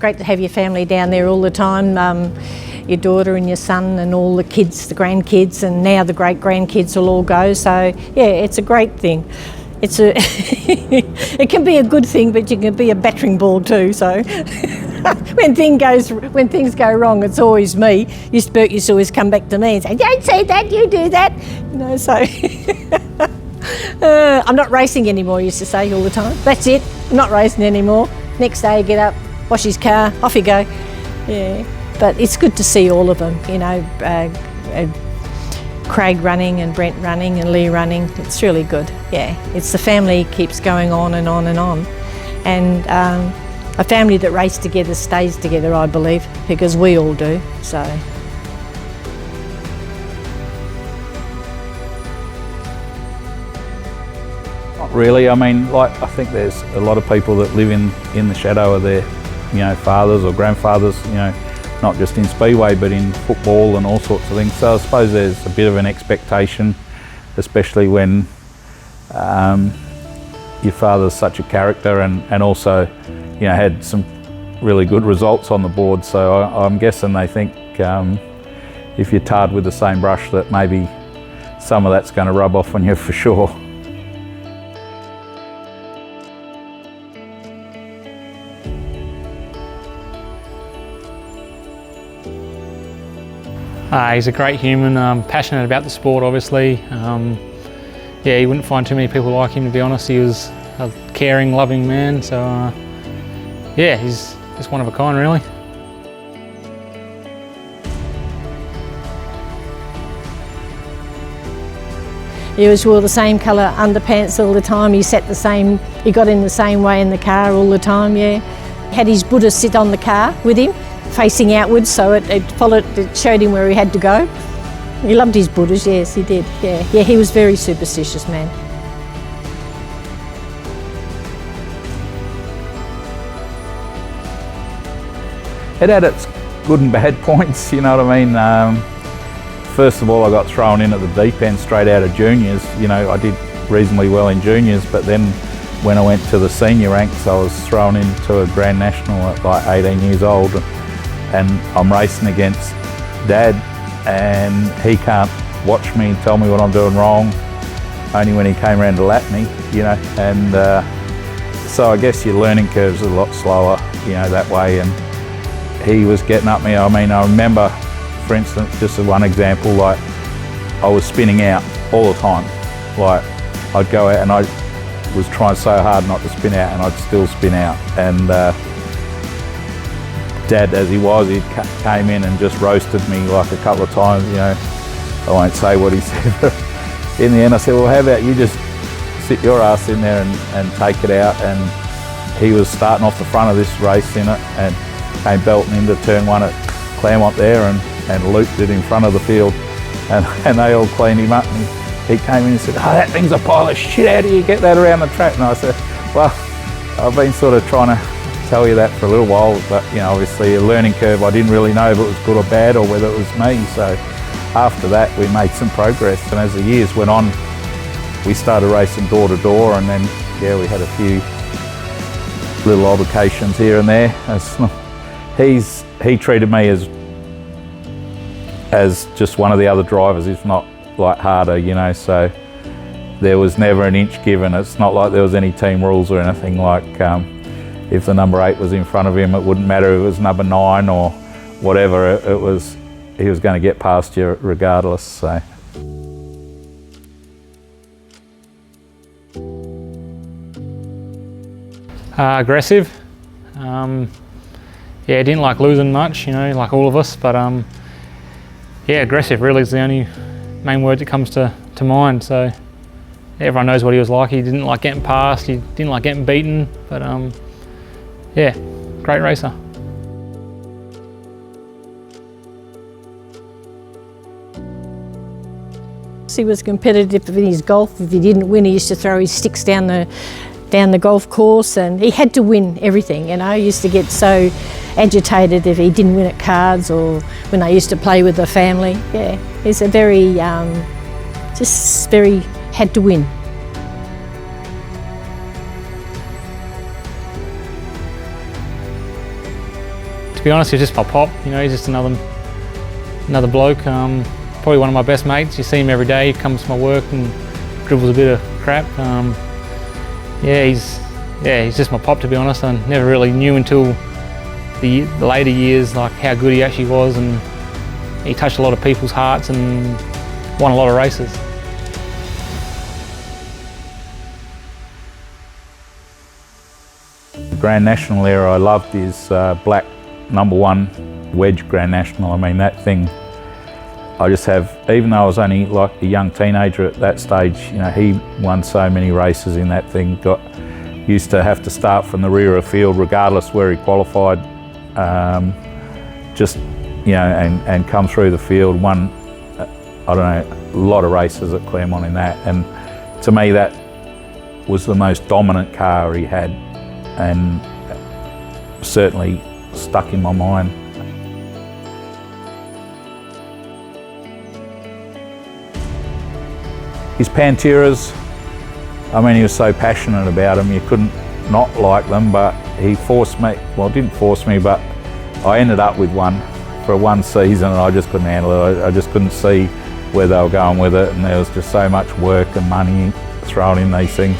great to have your family down there all the time. Your daughter and your son and all the kids, the grandkids, and now the great-grandkids will all go. So yeah, it's a great thing. It's a it can be a good thing, but it can be a battering ball too. So when things go wrong, it's always me. Bert used to always come back to me and say, "Don't say that, you do that." You know, so I'm not racing anymore. He used to say all the time. That's it. I'm not racing anymore. Next day, get up, wash his car, off you go. Yeah, but it's good to see all of them. You know. Craig running and Brent running and Lee running, it's really good. Yeah, it's the family keeps going on and on and on. And a family that races together stays together, I believe, because we all do, so. Not really, I mean, I think there's a lot of people that live in the shadow of their, fathers or grandfathers, not just in Speedway but in football and all sorts of things. So I suppose there's a bit of an expectation, especially when your father's such a character and also had some really good results on the board. So I'm guessing they think if you're tarred with the same brush that maybe some of that's going to rub off on you for sure. He's a great human, passionate about the sport obviously. Yeah, you wouldn't find too many people like him, to be honest. He was a caring, loving man, so yeah, he's just one of a kind really. He always wore the same colour underpants all the time. He got in the same way in the car all the time, yeah. Had his Buddha sit on the car with him, facing outwards, so it showed him where he had to go. He loved his Buddhas, yes, he did, yeah. Yeah, he was a very superstitious man. It had its good and bad points, you know what I mean? First of all, I got thrown in at the deep end straight out of juniors. I did reasonably well in juniors, but then when I went to the senior ranks, I was thrown into a Grand National at like 18 years old. And I'm racing against Dad, and he can't watch me and tell me what I'm doing wrong, only when he came around to lap me, and so I guess your learning curve's a lot slower, that way, and he was getting up me. I mean, I remember, for instance, just as one example, like I was spinning out all the time. Like I'd go out and I was trying so hard not to spin out and I'd still spin out, and Dad, as he was, he came in and just roasted me like a couple of times, I won't say what he said, but in the end I said, well, how about you just sit your ass in there and take it out. And he was starting off the front of this race in it and came belting into turn one at Claremont there and looped it in front of the field, and they all cleaned him up, and he came in and said, "Oh, that thing's a pile of shit, how do you get that around the track?" And I said, well, I've been sort of trying to tell you that for a little while, but obviously a learning curve. I didn't really know if it was good or bad or whether it was me. So after that we made some progress, and as the years went on we started racing door to door, and then yeah, we had a few little altercations here and there. He treated me as just one of the other drivers, if not like harder, so there was never an inch given. It's not like there was any team rules or anything. Like if the number 8 was in front of him, it wouldn't matter if it was number 9 or whatever. He was going to get past you regardless. So. Aggressive. Yeah, didn't like losing much, like all of us, but yeah, aggressive really is the only main word that comes to mind. So everyone knows what he was like. He didn't like getting past, he didn't like getting beaten, but yeah, great racer. He was competitive in his golf. If he didn't win, he used to throw his sticks down the golf course, and he had to win everything. He used to get so agitated if he didn't win at cards or when I used to play with the family. Yeah, he's a very, just very had to win. To be honest, he's just my pop. You know, he's just another bloke. Probably one of my best mates. You see him every day. He comes to my work and dribbles a bit of crap. He's just my pop, to be honest. I never really knew until the later years like how good he actually was, and he touched a lot of people's hearts and won a lot of races. The Grand National era, I loved his black #1 wedge Grand National. I mean, that thing, I just have, even though I was only like a young teenager at that stage, you know, he won so many races in that thing. Used to have to start from the rear of the field regardless where he qualified, just, you know, and come through the field. Won, I don't know, a lot of races at Claremont in that, and to me that was the most dominant car he had, and certainly stuck in my mind. His Panteras, I mean, he was so passionate about them, you couldn't not like them, but he forced me, well, didn't force me, but I ended up with one for one season and I just couldn't handle it. I just couldn't see where they were going with it, and there was just so much work and money thrown in these things.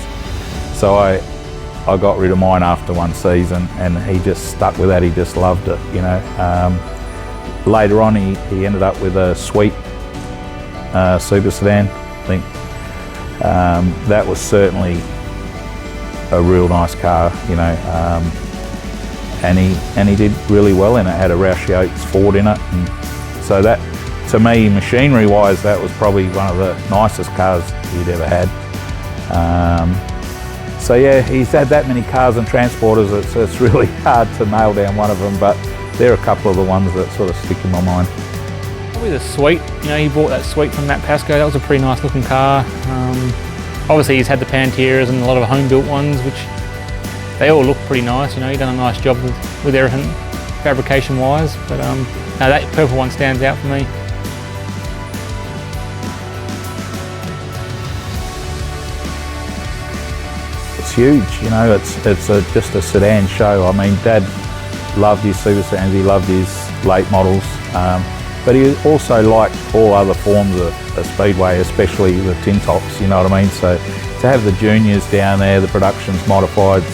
So I got rid of mine after one season, and he just stuck with that. He just loved it, you know. Later on, he ended up with a sweet super sedan, I think. That was certainly a real nice car, you know, and he did really well in it. Had a Roush Yates Ford in it, and so that, to me, machinery-wise, that was probably one of the nicest cars he'd ever had. So yeah, he's had that many cars and transporters, it's really hard to nail down one of them, but they're a couple of the ones that sort of stick in my mind. Probably the Sweet. You know, he bought that Sweet from Matt Pascoe. That was a pretty nice looking car. Obviously he's had the Panteras and a lot of home built ones, which they all look pretty nice. You know, he's done a nice job with everything fabrication wise, but no, that purple one stands out for me. It's huge, you know, it's just a sedan show. I mean, Dad loved his super sedans, he loved his late models, but he also liked all other forms of Speedway, especially the tin tops, you know what I mean? So to have the juniors down there, the productions, modifieds,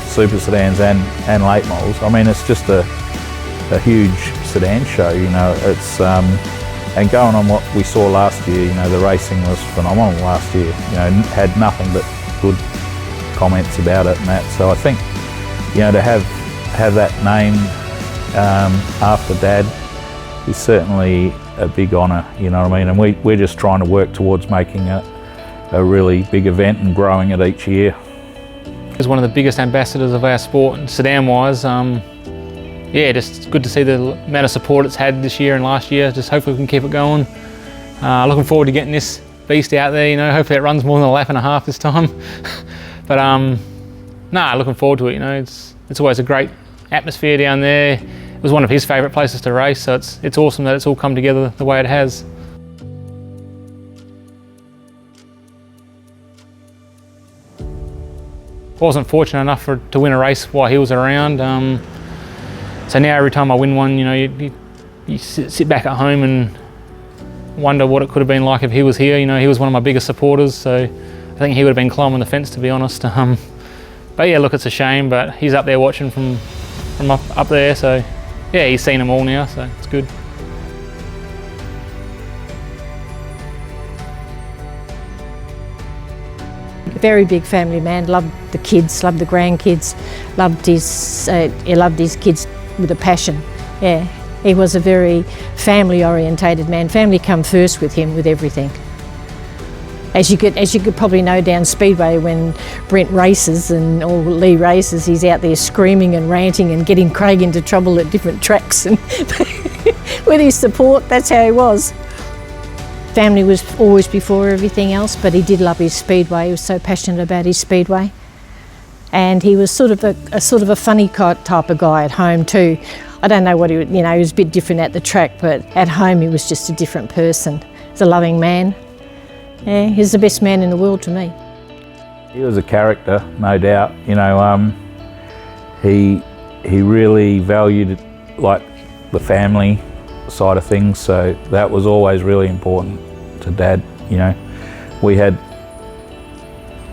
super sedans and late models, I mean, it's just a huge sedan show, you know. It's and going on what we saw last year, you know, the racing was phenomenal last year, you know, had nothing but good comments about it and that. So I think, you know, to have that name after Dad is certainly a big honour, you know what I mean? And we're just trying to work towards making a really big event and growing it each year. He's one of the biggest ambassadors of our sport, and sedan-wise, yeah, just good to see the amount of support it's had this year and last year. Just hopefully we can keep it going. Looking forward to getting this beast out there, you know, hopefully it runs more than a lap and a half this time. But looking forward to it, you know, it's always a great atmosphere down there. It was one of his favourite places to race, so it's awesome that it's all come together the way it has. Wasn't fortunate enough to win a race while he was around, so now every time I win one, you know, you sit back at home and wonder what it could have been like if he was here. You know, he was one of my biggest supporters, so I think he would have been climbing the fence, to be honest. But yeah, look, it's a shame, but he's up there watching from up there, so yeah, he's seen them all now, so it's good. Very big family man, loved the kids, loved the grandkids, he loved his kids with a passion. Yeah, he was a very family orientated man. Family come first with him with everything. As you could probably know down Speedway, when Brent races or Lee races, he's out there screaming and ranting and getting Craig into trouble at different tracks, and with his support, that's how he was. Family was always before everything else, but he did love his Speedway. He was so passionate about his Speedway. And he was sort of a funny type of guy at home too. I don't know what he was a bit different at the track, but at home he was just a different person. He's a loving man. Yeah, he's the best man in the world to me. He was a character, no doubt. You know, he really valued like the family side of things, so that was always really important to Dad. You know, we had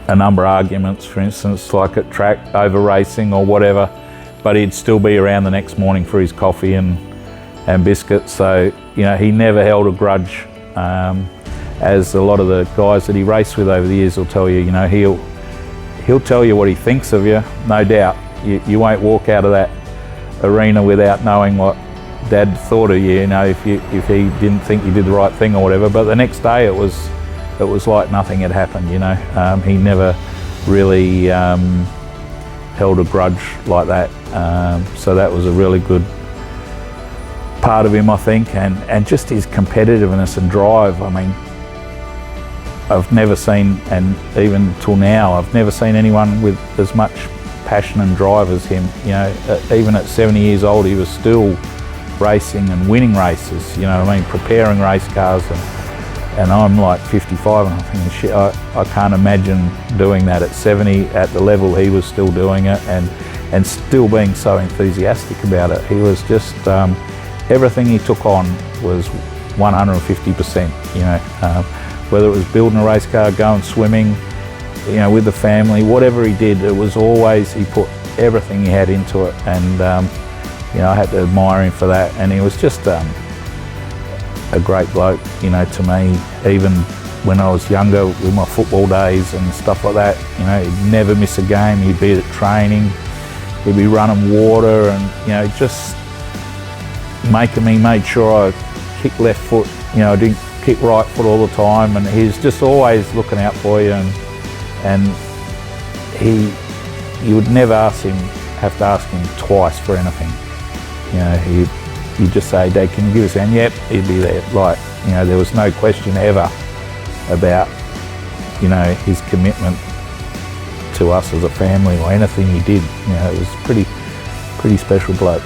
a number of arguments, for instance, like at track over racing or whatever, but he'd still be around the next morning for his coffee and biscuits. So, you know, he never held a grudge, as a lot of the guys that he raced with over the years will tell you. You know, he'll tell you what he thinks of you, no doubt. You won't walk out of that arena without knowing what Dad thought of you, you know, if he didn't think you did the right thing or whatever. But the next day it was like nothing had happened, you know. He never really held a grudge like that. So that was a really good part of him, I think, and just his competitiveness and drive. I mean, I've never seen, and even till now, I've never seen anyone with as much passion and drive as him. You know, even at 70 years old, he was still racing and winning races, you know what I mean, preparing race cars, and I'm like 55 and I'm thinking, shit, I can't imagine doing that at 70 at the level he was still doing it, and still being so enthusiastic about it. He was just, everything he took on was 150%, you know, whether it was building a race car, going swimming, you know, with the family, whatever he did, it was always, he put everything he had into it, and you know, I had to admire him for that. And he was just a great bloke, you know, to me. Even when I was younger with my football days and stuff like that, you know, he'd never miss a game. He'd be at training, he'd be running water, and, you know, just made sure I kicked left foot, you know, I didn't kick right foot all the time, and he's just always looking out for you, and you would never have to ask him twice for anything. You know, you'd just say, Dad, can you give us a hand? Yep, he'd be there. Like, you know, there was no question ever about, you know, his commitment to us as a family or anything he did. You know, it was pretty special bloke.